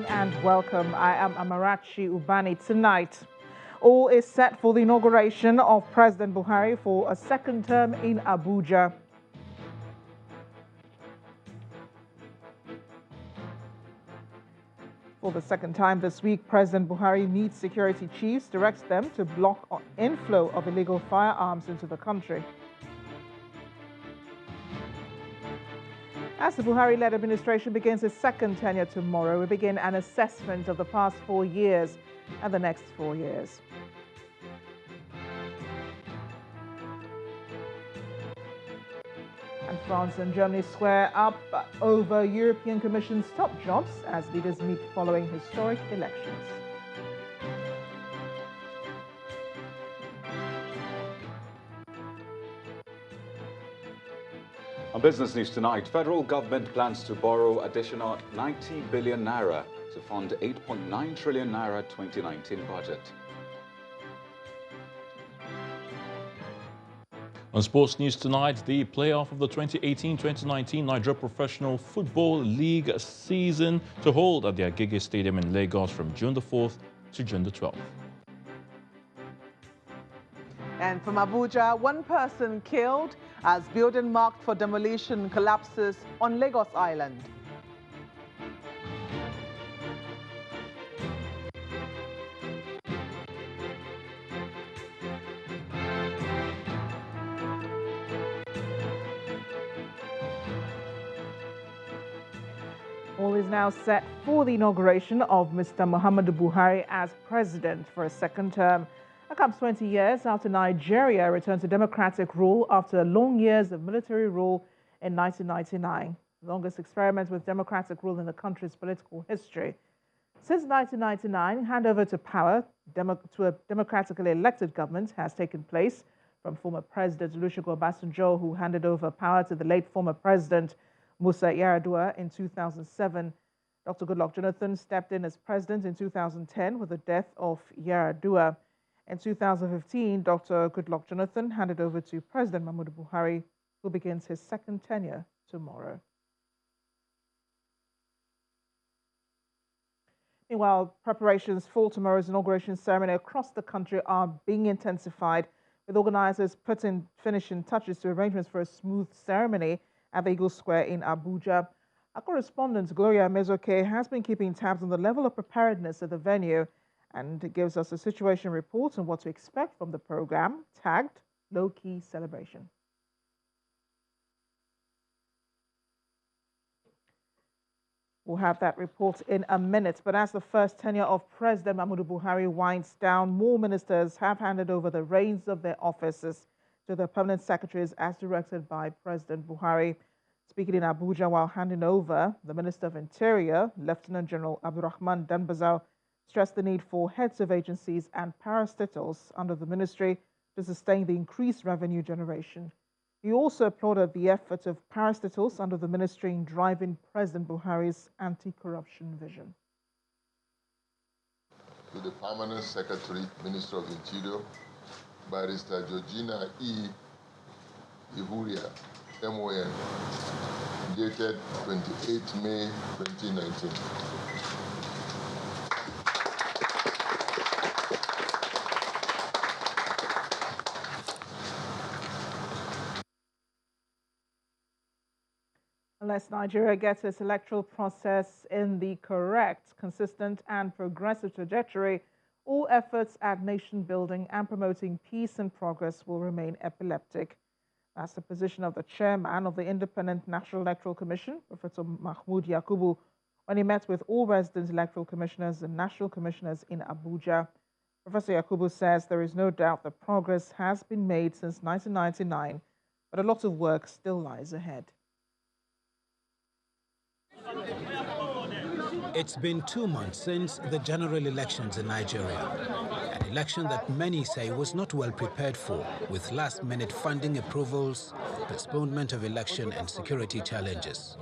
and welcome. I am Amarachi Ubani. Tonight, all is set for the inauguration of President Buhari for a second term in Abuja. For the second time this week, President Buhari meets security chiefs, directs them to block inflow of illegal firearms into the country. As the Buhari-led administration begins its second tenure tomorrow, we begin an assessment of the past 4 years and the next 4 years. And France and Germany square up over European Commission's top jobs as leaders meet following historic elections. On business news tonight, federal government plans to borrow additional 90 billion naira to fund 8.9 trillion naira 2019 budget. On sports news tonight, the playoff of the 2018-2019 Nigeria Professional Football League season to hold at the Agege Stadium in Lagos from June the 4th to June the 12th. And from Abuja, one person killed as building marked for demolition collapses on Lagos Island. All is now set for the inauguration of Mr. Muhammadu Buhari as president for a second term. It comes 20 years after Nigeria returned to democratic rule after long years of military rule in 1999, the longest experiment with democratic rule in the country's political history. Since 1999, handover to power to a democratically elected government has taken place from former President Olusegun Obasanjo, who handed over power to the late former President Musa Yar'Adua in 2007. Dr. Goodluck Jonathan stepped in as president in 2010 with the death of Yar'Adua. In 2015, Dr. Goodluck Jonathan handed over to President Muhammadu Buhari, who begins his second tenure tomorrow. Meanwhile, preparations for tomorrow's inauguration ceremony across the country are being intensified, with organizers putting finishing touches to arrangements for a smooth ceremony at the Eagle Square in Abuja. Our correspondent, Gloria Mezoke, has been keeping tabs on the level of preparedness at the venue and gives us a situation report on what to expect from the program, tagged Low-Key Celebration. We'll have that report in a minute, but as the first tenure of President Muhammadu Buhari winds down, more ministers have handed over the reins of their offices to their permanent secretaries as directed by President Buhari. Speaking in Abuja while handing over, the Minister of Interior, Lieutenant General Abdurrahman Danbazao, stressed the need for heads of agencies and parastatals under the ministry to sustain the increased revenue generation. He also applauded the efforts of parastatals under the ministry in driving President Buhari's anti-corruption vision. To the Permanent Secretary, Minister of Interior, Barrister Georgina E. Ihuria, MON, dated 28 May 2019. Unless Nigeria gets its electoral process in the correct, consistent and progressive trajectory, all efforts at nation building and promoting peace and progress will remain epileptic. That's the position of the chairman of the Independent National Electoral Commission, Professor Mahmoud Yakubu, when he met with all resident electoral commissioners and national commissioners in Abuja. Professor Yakubu says there is no doubt that progress has been made since 1999, but a lot of work still lies ahead. It's been 2 months since the general elections in Nigeria, an election that many say was not well prepared for, with last-minute funding approvals, postponement of election and security challenges.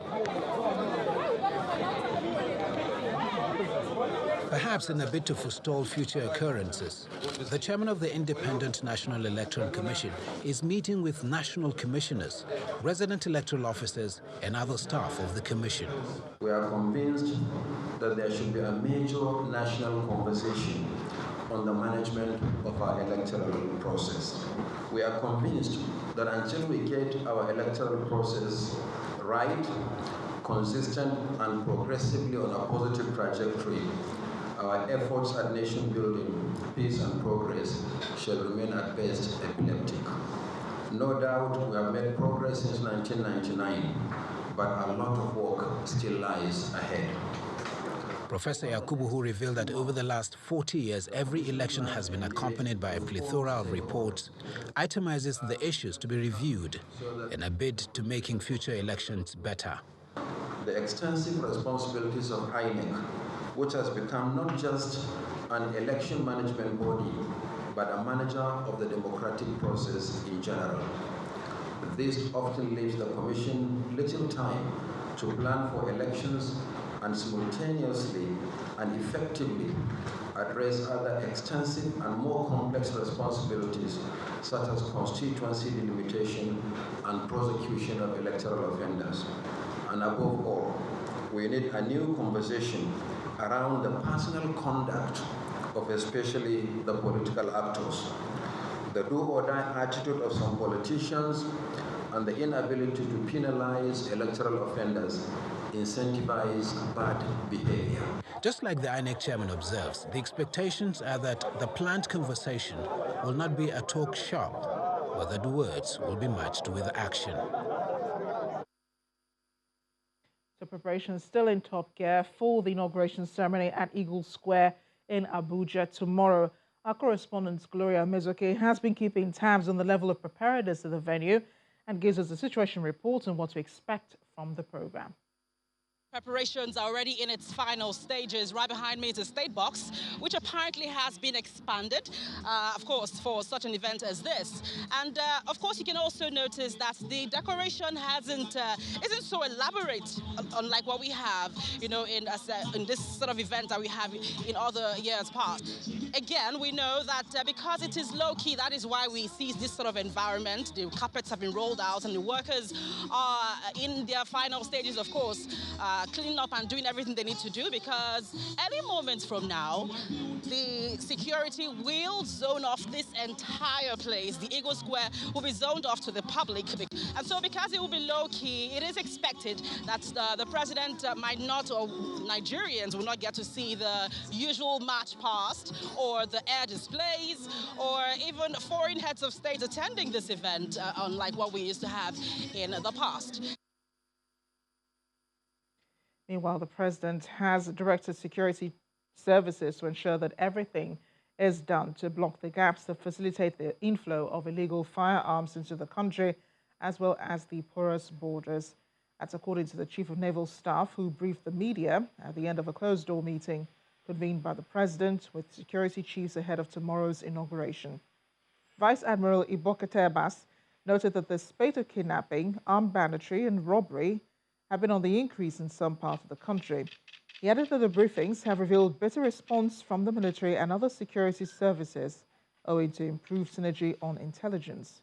Perhaps in a bid to forestall future occurrences, the chairman of the Independent National Electoral Commission is meeting with national commissioners, resident electoral officers, and other staff of the commission. We are convinced that there should be a major national conversation on the management of our electoral process. We are convinced that until we get our electoral process right, consistent, and progressively on a positive trajectory, our efforts at nation building, peace, and progress shall remain at best epileptic. No doubt we have made progress since 1999, but a lot of work still lies ahead. Professor Yakubu, who revealed that over the last 40 years, every election has been accompanied by a plethora of reports, itemizes the issues to be reviewed in a bid to making future elections better. The extensive responsibilities of INEC, which has become not just an election management body, but a manager of the democratic process in general. This often leaves the Commission little time to plan for elections and simultaneously and effectively address other extensive and more complex responsibilities such as constituency delimitation and prosecution of electoral offenders. And above all, we need a new conversation around the personal conduct of especially the political actors, the do-or-die attitude of some politicians, and the inability to penalize electoral offenders incentivize bad behavior. Just like the INEC chairman observes, the expectations are that the planned conversation will not be a talk shop, but that words will be matched with action. So preparations still in top gear for the inauguration ceremony at Eagle Square in Abuja tomorrow. Our correspondent Gloria Mezoke has been keeping tabs on the level of preparedness of the venue and gives us a situation report on what to expect from the program. Preparations are already in its final stages. Right behind me is a state box, which apparently has been expanded, of course, for such an event as this. And of course, you can also notice that the decoration isn't so elaborate, unlike what we have, you know, in this sort of event that we have in other years past. Again, we know that because it is low-key, that is why we see this sort of environment. The carpets have been rolled out, and the workers are in their final stages, of course, cleaning up and doing everything they need to do, because any moments from now, the security will zone off this entire place. The Eagle Square will be zoned off to the public. And so because it will be low-key, it is expected that the president might not, or Nigerians will not get to see the usual march past or the air displays or even foreign heads of state attending this event, unlike what we used to have in the past. Meanwhile, the president has directed security services to ensure that everything is done to block the gaps that facilitate the inflow of illegal firearms into the country, as well as the porous borders. That's according to the Chief of Naval Staff, who briefed the media at the end of a closed-door meeting convened by the president with security chiefs ahead of tomorrow's inauguration. Vice Admiral Ibokete Abbas noted that the spate of kidnapping, armed banditry, and robbery have been on the increase in some parts of the country. He added that the briefings have revealed better response from the military and other security services owing to improved synergy on intelligence.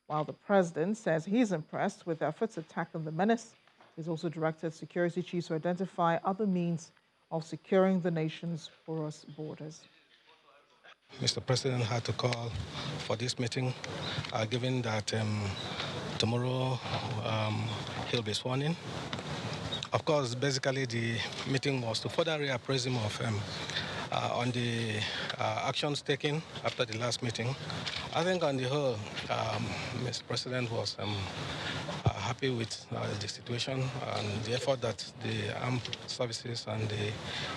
While the president says he's impressed with efforts to tackle the menace, he's also directed security chiefs to identify other means of securing the nation's porous borders. Mr. President had to call for this meeting, given that tomorrow he'll be sworn in. Of course, basically the meeting was to further reappraise him of on the actions taken after the last meeting. I think on the whole, Mr. President was happy with the situation and the effort that the armed services and the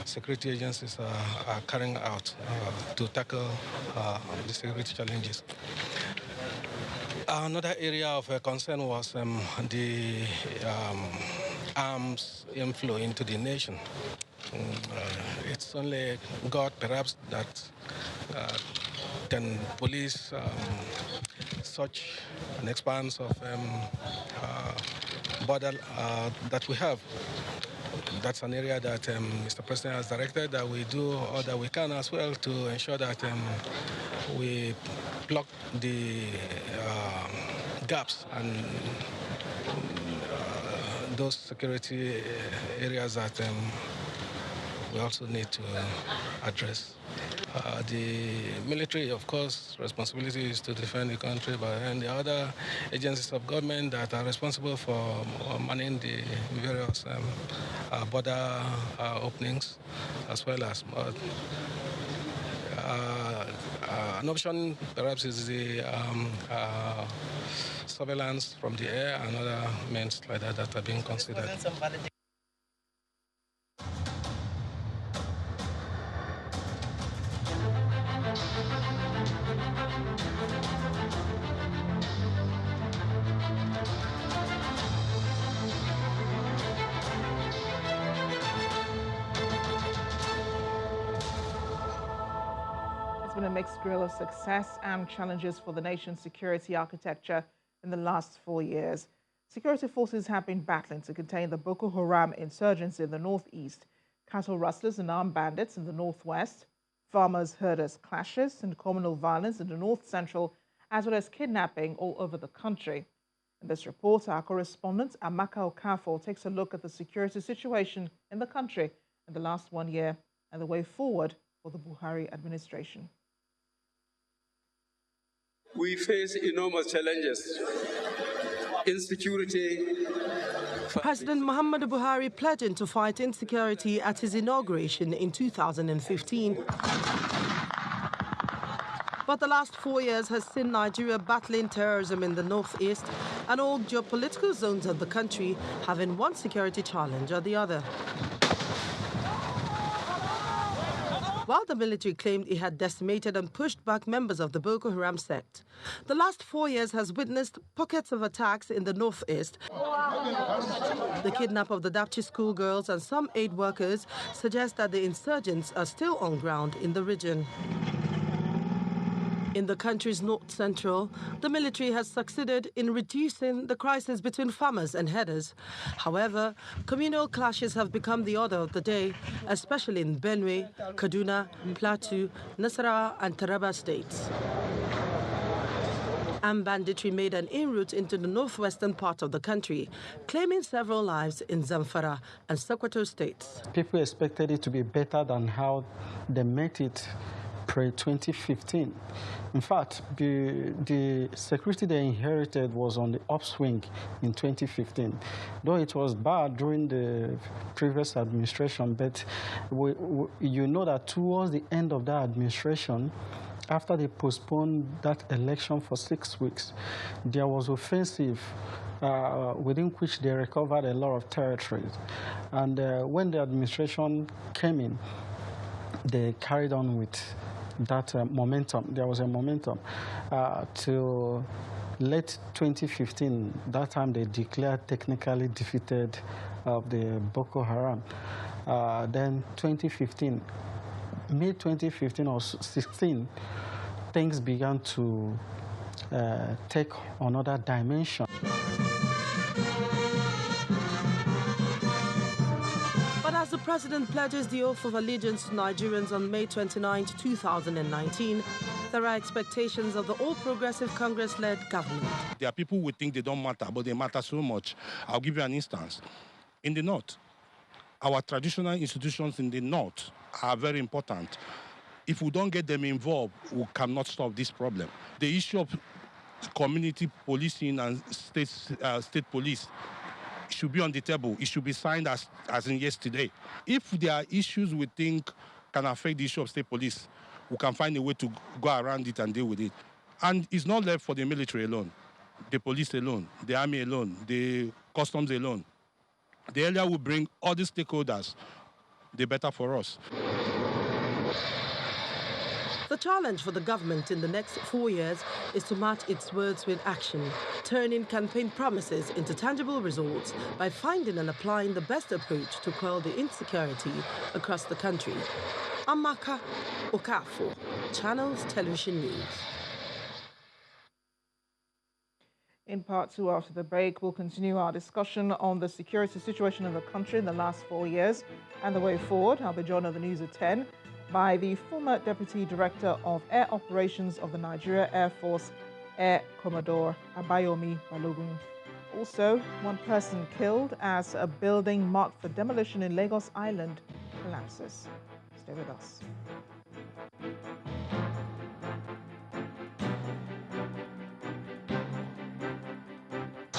security agencies are carrying out to tackle the security challenges. Another area of concern was the arms inflow into the nation. It's only God, perhaps, that can police such an expanse of border that we have. that's an area that Mr. President has directed that we do all that we can as well to ensure that we block the gaps and those security areas that we also need to address. The military, of course, responsibility is to defend the country, but then the other agencies of government that are responsible for manning the various border openings, as well as an option perhaps is the surveillance from the air and other means like that are being considered. It's been a mixed grill of success and challenges for the nation's security architecture in the last 4 years. Security forces have been battling to contain the Boko Haram insurgents in the northeast, cattle rustlers and armed bandits in the northwest, farmers-herders clashes and communal violence in the north-central, as well as kidnapping all over the country. In this report, our correspondent Amaka Okafor takes a look at the security situation in the country in the last 1 year and the way forward for the Buhari administration. We face enormous challenges. Insecurity. President Muhammadu Buhari pledging to fight insecurity at his inauguration in 2015. But the last 4 years has seen Nigeria battling terrorism in the northeast and all geopolitical zones of the country having one security challenge or the other. While the military claimed it had decimated and pushed back members of the Boko Haram sect, the last 4 years has witnessed pockets of attacks in the northeast. The kidnap of the Dapchi schoolgirls and some aid workers suggest that the insurgents are still on ground in the region. In the country's north-central, the military has succeeded in reducing the crisis between farmers and herders. However, communal clashes have become the order of the day, especially in Benue, Kaduna, Plateau, Nasarawa and Taraba states. Armed banditry made an inroad into the northwestern part of the country, claiming several lives in Zamfara and Sokoto states. People expected it to be better than how they met it pre-2015. In fact, the security they inherited was on the upswing in 2015. Though it was bad during the previous administration, but you know that towards the end of that administration, after they postponed that election for 6 weeks, there was offensive within which they recovered a lot of territories. And when the administration came in, they carried on with that momentum. There was a momentum to late 2015. That time they declared technically defeated of the Boko Haram. Then 2015, mid-2015 or 16, things began to take another dimension. As the president pledges the oath of allegiance to Nigerians on May 29, 2019, there are expectations of the All Progressive Congress-led government. There are people who think they don't matter, but they matter so much. I'll give you an instance. In the north, our traditional institutions in the north are very important. If we don't get them involved, we cannot stop this problem. The issue of community policing and state police should be on the table. It should be signed as in yesterday. If there are issues we think can affect the issue of state police, we can find a way to go around it and deal with it. And it's not left for the military alone, the police alone, the army alone, the customs alone. The earlier we bring all the stakeholders, the better for us. The challenge for the government in the next 4 years is to match its words with action, turning campaign promises into tangible results by finding and applying the best approach to quell the insecurity across the country. Amaka Okafor, Channels Television News. In part 2 after the break, we'll continue our discussion on the security situation in the country in the last 4 years and the way forward. I'll be joined on the news at 10 by the former Deputy Director of Air Operations of the Nigeria Air Force, Air Commodore Abayomi Balogun. Also, one person killed as a building marked for demolition in Lagos Island collapses. Stay with us.